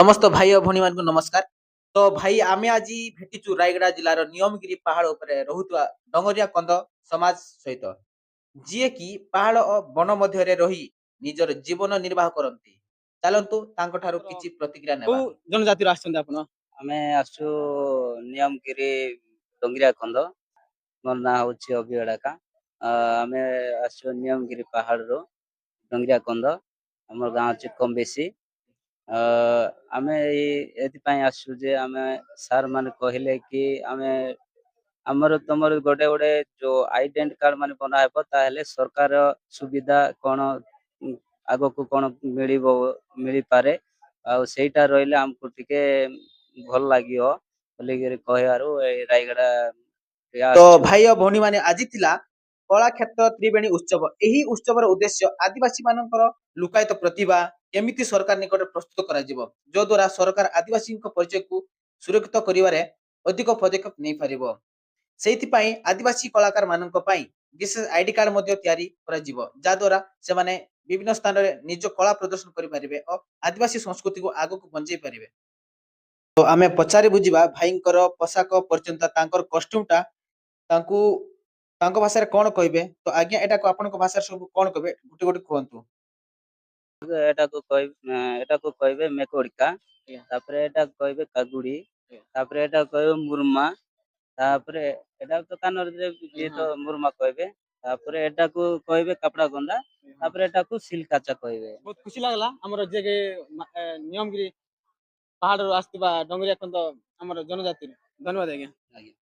समस्त भाई और भौणी मानक नमस्कार। तो भाई आमे आज भेटिचु रायगड़ा जिलार नियमगिरी पहाड़ उपरे रहुतुवा डंगरिया कंद समाज सहित जिए कि पहाड़ और वन मध्य रही निजर जीवन निर्वाह करती। चलतु तांको ठारू किछि प्रतिक्रिया नेबा। जनजाति आछन आपण ଆମେ ଆସୁ ନିୟମଗିରି ଡଙ୍ଗିରିଆ କନ୍ଧ। ମୋର ନାଁ ହଉଛି ଅଭିଅଡାକା। ଆମେ ଆସୁ ନିୟମଗିରି ପାହାଡ଼ରୁ ଡଙ୍ଗିରିଆ କନ୍ଧ। ଆମର ଗାଁ ଅଛି କମ୍ବେଶୀ। ଆମେ ଏଥିପାଇଁ ଆସୁ ଯେ ଆମେ ସାର୍ ମାନେ କହିଲେ କି ଆମେ ଆମର ତମର ଗୋଟେ ଗୋଟେ ଯୋଉ ଆଇଡେଣ୍ଟି କାର୍ଡ ମାନେ ବନା ହେବ ତାହେଲେ ସରକାର ସୁବିଧା କଣ ଉଁ, ଆଗକୁ କଣ ମିଳିପାରେ ଆଉ ସେଇଟା ରହିଲେ ଆମକୁ ଟିକେ ଭଲ ଲାଗିବ ବୋଲିକିରି କହିବାରୁ ଏଇ ରାୟଗଡ଼ା तो ଆସିଛୁ। भाई और भौणी माने आज थिला कला क्षेत्र त्रिवेणी उत्सव। एही उत्सवर उद्देश्य आदिवासी मानकर लुकायित प्रतिभा केमिति सरकार निकट प्रस्तुत कराଯିବ जो द्वारा सरकार आदिवासी परिचय को सुरक्षित करिवारे अधिक पदक्षेप नहीं पारिबो। ସେଇଥିପାଇଁ ଆଦିବାସୀ କଳାକାର ମାନଙ୍କ ପାଇଁ ବିଶେଷ ଆଇଡି କାର୍ଡ ମଧ୍ୟ ତିଆରି କରାଯିବ ଯାହା ଦ୍ୱାରା ସେମାନେ ବିଭିନ୍ନ ସ୍ଥାନରେ ନିଜ କଳା ପ୍ରଦର୍ଶନ କରିପାରିବେ ଓ ଆଦିବାସୀ ସଂସ୍କୃତିକୁ ଆଗକୁ ବଞ୍ଚେଇ ପାରିବେ। ତ ଆମେ ପଚାରି ବୁଝିବା ଭାଇଙ୍କର ପୋଷାକ ପର୍ଯ୍ୟନ୍ତ ତାଙ୍କର କଷ୍ଟ୍ୟୁମଟା ତାଙ୍କୁ ତାଙ୍କ ଭାଷାରେ କଣ କହିବେ? ତ ଆଜ୍ଞା ଏଟାକୁ ଆପଣଙ୍କ ଭାଷାରେ ସବୁ କଣ କହିବେ ଗୋଟେ ଗୋଟେ କୁହନ୍ତୁ। ଏଟାକୁ କହିବେ ମେକୋଡିକା, ଆଜ୍ଞା ତାପରେ ଏଟାକୁ କହିବେ କାଗୁଡି, ଆଜ୍ଞା ତାପରେ ଏଟାକୁ କହିବେ ମୁର୍ମା, ତାପରେ ଏଟା ତ କାନରେ ଆଜ୍ଞା ଯିଏ ହଁ ତ ମୁର୍ମା କହିବେ, ତାପରେ ଏଟାକୁ କହିବେ କାପଡା ଗନ୍ଦା, ଆଜ୍ଞା ହଁ। ତାପରେ ଏଟାକୁ ସିଲକାଚା କହିବେ। ବହୁତ ଖୁସି ଲାଗିଲା ଆମର ଯେ କି ନିୟମଗିରି ପାହାଡ଼ରୁ ଆସିଥିବା ଡଙ୍ଗରିଆ ଖଣ୍ଡ ଆମର ଜନଜାତି। ଧନ୍ୟବାଦ ଆଜ୍ଞା। ଆଜ୍ଞା।